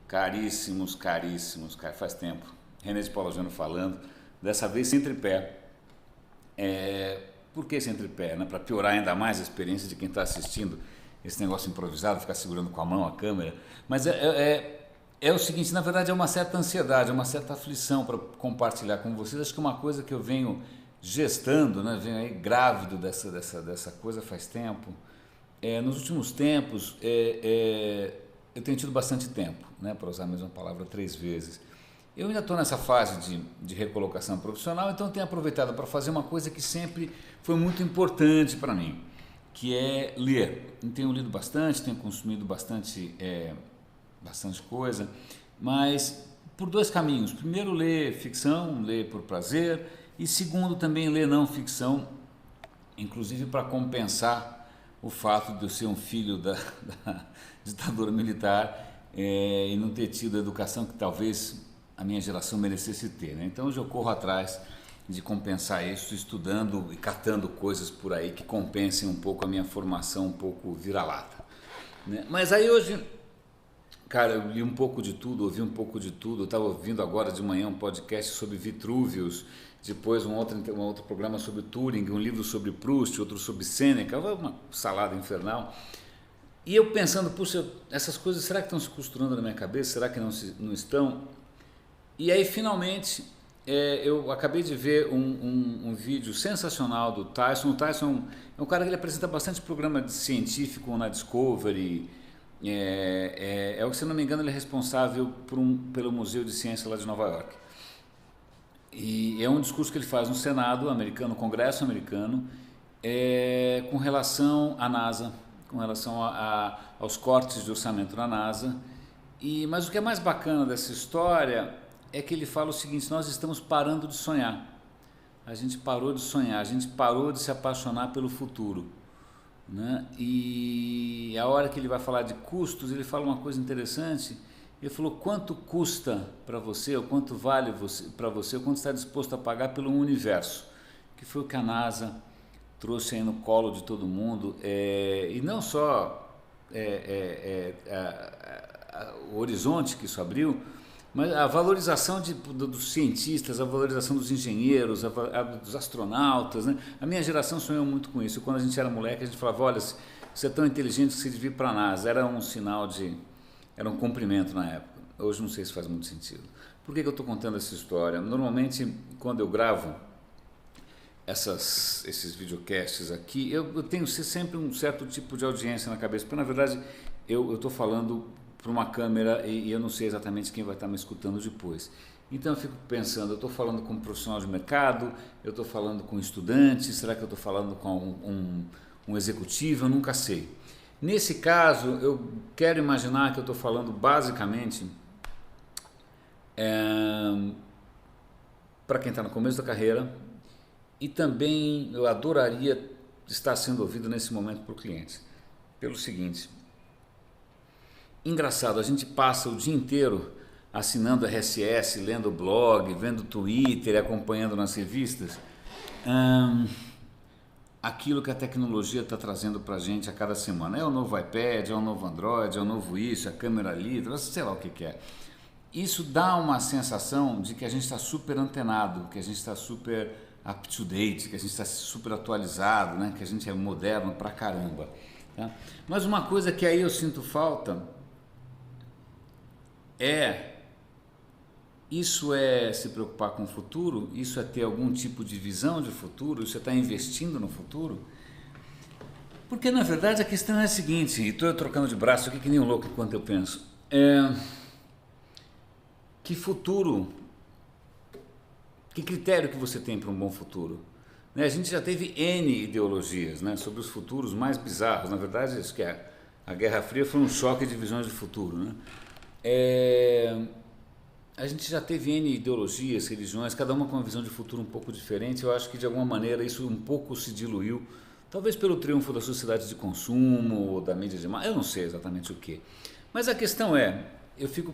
Caríssimos, caríssimos, cara, faz tempo. René de Paula Júnior falando, dessa vez sem tripé. Por que sem tripé? Né? Para piorar ainda mais a experiência de quem está assistindo esse negócio improvisado, ficar segurando com a mão a câmera. Mas é o seguinte, na verdade é uma certa ansiedade, é uma certa aflição para compartilhar com vocês. Acho que é uma coisa que eu venho gestando, né? Venho aí grávido dessa coisa faz tempo. Nos últimos tempos, eu tenho tido bastante tempo, né, para usar a mesma palavra 3 vezes. Eu ainda estou nessa fase de recolocação profissional, então tenho aproveitado para fazer uma coisa que sempre foi muito importante para mim, que é ler. Eu tenho lido bastante, tenho consumido bastante coisa, mas por 2 caminhos. Primeiro, ler ficção, ler por prazer, e segundo, também ler não ficção, inclusive para compensar o fato de eu ser um filho da ditadura militar e não ter tido a educação que talvez a minha geração merecesse ter, né? Então hoje eu corro atrás de compensar isso, estudando e catando coisas por aí que compensem um pouco a minha formação um pouco vira-lata, né? Mas aí hoje, cara, eu li um pouco de tudo, ouvi um pouco de tudo. Eu estava ouvindo agora de manhã um podcast sobre Vitrúvios, depois um outro programa sobre Turing, um livro sobre Proust, outro sobre Sêneca, uma salada infernal. E eu pensando, puxa, essas coisas será que estão se costurando na minha cabeça? Será que não estão? E aí finalmente eu acabei de ver um vídeo sensacional do Tyson. O Tyson é um cara que ele apresenta bastante programa científico na Discovery. Se eu não me engano, ele é responsável pelo Museu de Ciência lá de Nova York. E é um discurso que ele faz no Senado americano, no Congresso americano, com relação à NASA, com relação aos cortes de orçamento na NASA. Mas o que é mais bacana dessa história é que ele fala o seguinte: nós estamos parando de sonhar. A gente parou de sonhar, a gente parou de se apaixonar pelo futuro, né? E a hora que ele vai falar de custos, ele fala uma coisa interessante. Ele falou: quanto custa para você, ou quanto vale para você, ou quanto está disposto a pagar pelo universo, que foi o que a NASA trouxe aí no colo de todo mundo, e não só o horizonte que isso abriu, mas a valorização dos cientistas, a valorização dos engenheiros, dos astronautas, né? A minha geração sonhou muito com isso. Quando a gente era moleque, a gente falava: olha, você é tão inteligente que você devia ir para a NASA. Era um sinal era um cumprimento na época. Hoje não sei se faz muito sentido. Por que eu estou contando essa história? Normalmente, quando eu gravo esses videocasts aqui, eu tenho sempre um certo tipo de audiência na cabeça, porque na verdade eu estou falando para uma câmera e eu não sei exatamente quem vai estar me escutando depois. Então eu fico pensando, eu estou falando com um profissional de mercado, eu estou falando com um estudante, será que eu estou falando com um executivo? Eu nunca sei. Nesse caso, eu quero imaginar que eu estou falando basicamente para quem está no começo da carreira, e também eu adoraria estar sendo ouvido nesse momento por clientes. Pelo seguinte: engraçado, a gente passa o dia inteiro assinando RSS, lendo blog, vendo Twitter, acompanhando nas revistas aquilo que a tecnologia está trazendo para a gente a cada semana. É o novo iPad, é o novo Android, é o novo isso, a câmera ali, sei lá o que é. Isso dá uma sensação de que a gente está super antenado, que a gente está super up-to-date, que a gente está super atualizado, né? Que a gente é moderno pra caramba, tá? Mas uma coisa que aí eu sinto falta isso é se preocupar com o futuro? Isso é ter algum tipo de visão de futuro? Isso é estar investindo no futuro? Porque na verdade a questão é a seguinte, e estou trocando de braço aqui que nem um louco enquanto eu penso, que futuro, que critério que você tem para um bom futuro? Né? A gente já teve N ideologias, né, sobre os futuros mais bizarros. Na verdade, isso que a Guerra Fria foi um choque de visões de futuro, né? A gente já teve N ideologias, religiões, cada uma com uma visão de futuro um pouco diferente. Eu acho que de alguma maneira isso um pouco se diluiu, talvez pelo triunfo da sociedade de consumo ou da mídia de massa, eu não sei exatamente o que. Mas a questão eu fico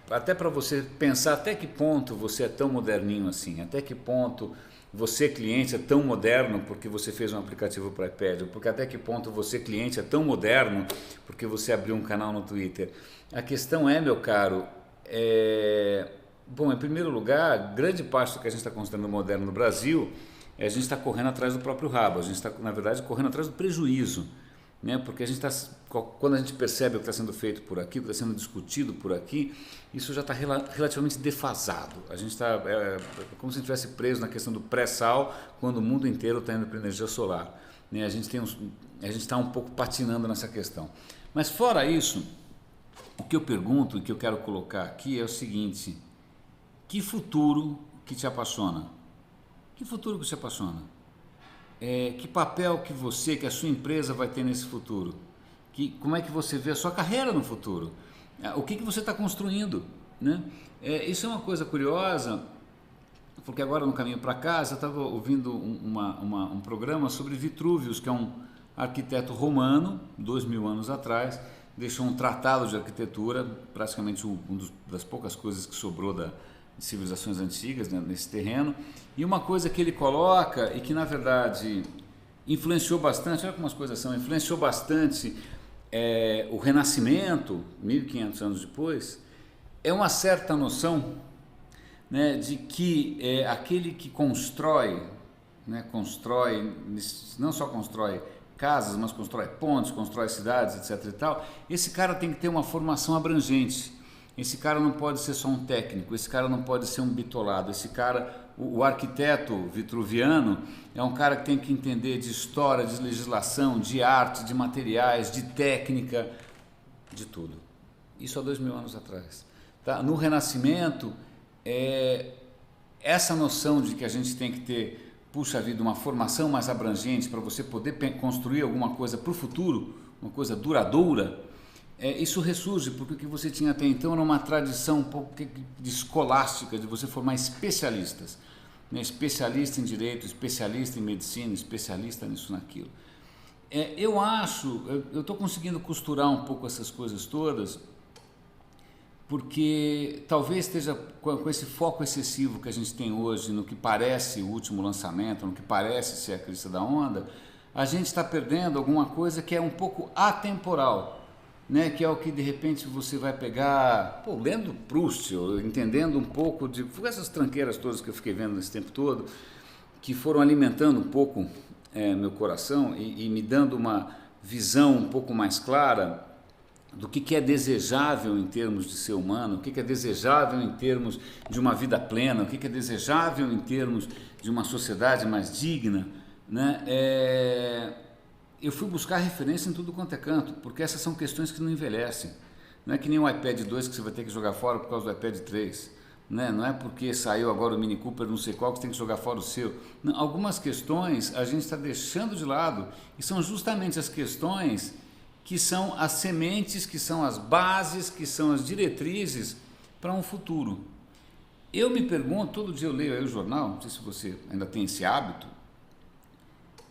até para você pensar até que ponto você é tão moderninho assim, até que ponto você cliente é tão moderno porque você fez um aplicativo para iPad, porque até que ponto você cliente é tão moderno porque você abriu um canal no Twitter. A questão é, meu caro, bom, em primeiro lugar, grande parte do que a gente está considerando moderno no Brasil, a gente está correndo atrás do próprio rabo, a gente está, na verdade, correndo atrás do prejuízo, né? Porque a gente quando a gente percebe o que está sendo feito por aqui, o que está sendo discutido por aqui, isso já está relativamente defasado. A gente está como se a gente estivesse preso na questão do pré-sal, quando o mundo inteiro está indo para energia solar, né? A gente está um pouco patinando nessa questão. Mas fora isso, o que eu pergunto e que eu quero colocar aqui é o seguinte: que futuro que te apaixona? Que futuro que te apaixona? Que papel que a sua empresa vai ter nesse futuro? Como é que você vê a sua carreira no futuro? O que você está construindo, né? Isso é uma coisa curiosa, porque agora no caminho para casa eu estava ouvindo um programa sobre Vitruvius, que é um arquiteto romano, 2000 anos atrás, deixou um tratado de arquitetura, praticamente das poucas coisas que sobrou de civilizações antigas, né, nesse terreno. E uma coisa que ele coloca e que na verdade influenciou bastante, olha como as coisas são, influenciou bastante o Renascimento, 1500 anos depois, é uma certa noção, né, de que aquele que constrói, né, não só constrói casas, mas constrói pontes, constrói cidades, etc. e tal, esse cara tem que ter uma formação abrangente. Esse cara não pode ser só um técnico, esse cara não pode ser um bitolado, esse cara, o arquiteto vitruviano, é um cara que tem que entender de história, de legislação, de arte, de materiais, de técnica, de tudo. Isso há 2000 anos atrás. Tá? No Renascimento, essa noção de que a gente tem que ter, puxa vida, uma formação mais abrangente para você poder construir alguma coisa para o futuro, uma coisa duradoura, isso ressurge, porque o que você tinha até então era uma tradição um pouco de escolástica, de você formar especialistas, né? Especialista em direito, especialista em medicina, especialista nisso, naquilo. Eu estou conseguindo costurar um pouco essas coisas todas, porque talvez esteja com esse foco excessivo que a gente tem hoje no que parece o último lançamento, no que parece ser a crista da onda, a gente está perdendo alguma coisa que é um pouco atemporal, né, que é o que de repente você vai pegar, lendo Proust, entendendo um pouco de essas tranqueiras todas que eu fiquei vendo nesse tempo todo, que foram alimentando um pouco meu coração e me dando uma visão um pouco mais clara do que é desejável em termos de ser humano, o que é desejável em termos de uma vida plena, o que é desejável em termos de uma sociedade mais digna, né? Eu fui buscar referência em tudo quanto é canto, porque essas são questões que não envelhecem. Não é que nem o iPad 2 que você vai ter que jogar fora por causa do iPad 3. Né? Não é porque saiu agora o Mini Cooper não sei qual que você tem que jogar fora o seu. Não, algumas questões a gente está deixando de lado e são justamente as questões que são as sementes, que são as bases, que são as diretrizes para um futuro. Eu me pergunto, todo dia eu leio aí o jornal, não sei se você ainda tem esse hábito,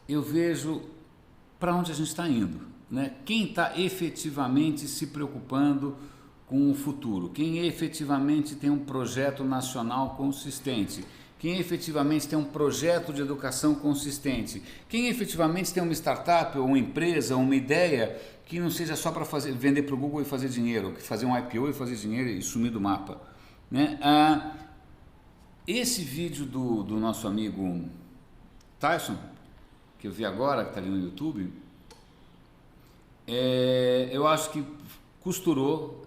eu vejo para onde a gente está indo, né? Quem está efetivamente se preocupando com o futuro, quem efetivamente tem um projeto nacional consistente, quem efetivamente tem um projeto de educação consistente, quem efetivamente tem uma startup ou uma empresa ou uma ideia que não seja só para vender para o Google e fazer dinheiro, fazer um IPO e fazer dinheiro e sumir do mapa, né? Esse vídeo do nosso amigo Tyson, que eu vi agora, que está ali no YouTube, eu acho que costurou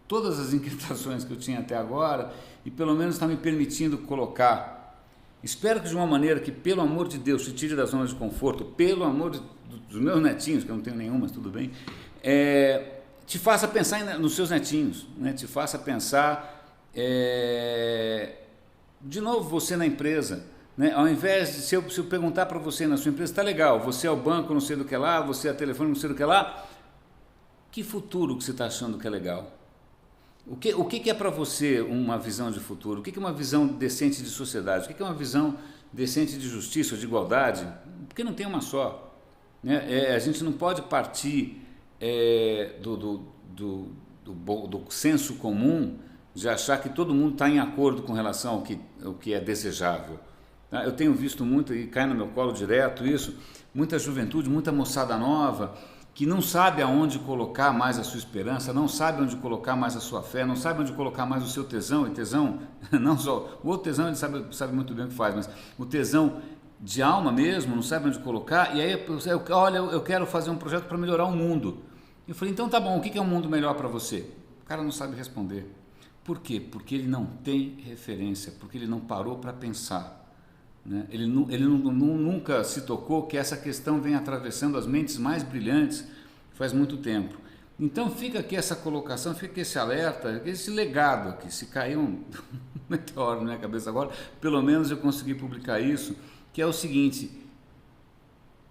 todas as inquietações que eu tinha até agora e pelo menos está me permitindo colocar, espero que de uma maneira que, pelo amor de Deus, te tire da zona de conforto, pelo amor dos meus netinhos, que eu não tenho nenhum, mas tudo bem, te faça pensar nos seus netinhos, né? Te faça pensar, de novo, você na empresa, né? Ao invés de, se eu perguntar para você na sua empresa, está legal, você é o banco, não sei do que lá, você é a telefone, não sei do que lá, que futuro que você está achando que é legal? O que é para você uma visão de futuro? O que é uma visão decente de sociedade? O que é uma visão decente de justiça, de igualdade? Porque não tem uma só, né? A gente não pode partir do senso comum de achar que todo mundo está em acordo com relação ao que é desejável. Eu tenho visto muito, e cai no meu colo direto isso, muita juventude, muita moçada nova, que não sabe aonde colocar mais a sua esperança, não sabe onde colocar mais a sua fé, não sabe onde colocar mais o seu tesão, e tesão, não só, o outro tesão ele sabe muito bem o que faz, mas o tesão de alma mesmo, não sabe onde colocar, e aí, olha, eu quero fazer um projeto para melhorar o mundo. Eu falei, então tá bom, o que é um mundo melhor para você? O cara não sabe responder. Por quê? Porque ele não tem referência, porque ele não parou para pensar. Né? Ele nunca se tocou que essa questão vem atravessando as mentes mais brilhantes faz muito tempo. Então fica aqui essa colocação, fica aqui esse alerta, esse legado aqui. Se cair um meteoro na minha cabeça agora, pelo menos eu consegui publicar isso, que é o seguinte,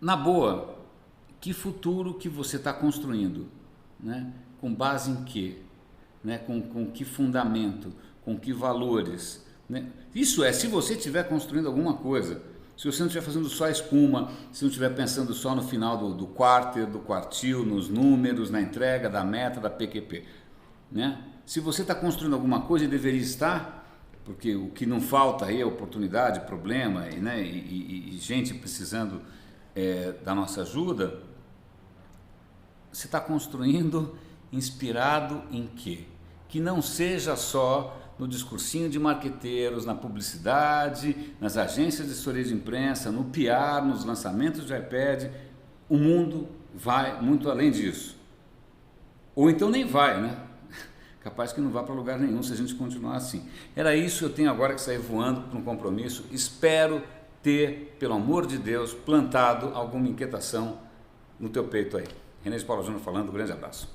na boa, que futuro que você está construindo? Né? Com base em quê? Né? Com que fundamento? Com que valores? Né? Isso é, se você estiver construindo alguma coisa, se você não estiver fazendo só espuma, se não estiver pensando só no final do quarter, do quartil, nos números, na entrega, da meta, da PQP. Né? Se você está construindo alguma coisa e deveria estar, porque o que não falta aí é oportunidade, problema né? e gente precisando da nossa ajuda, você está construindo inspirado em quê? Que não seja só no discursinho de marqueteiros, na publicidade, nas agências de assessoria de imprensa, no PR, nos lançamentos de iPad. O mundo vai muito além disso. Ou então nem vai, né? Capaz que não vá para lugar nenhum se a gente continuar assim. Era isso, eu tenho agora que sair voando para um compromisso. Espero ter, pelo amor de Deus, plantado alguma inquietação no teu peito aí. René de Paula Júnior falando, grande abraço.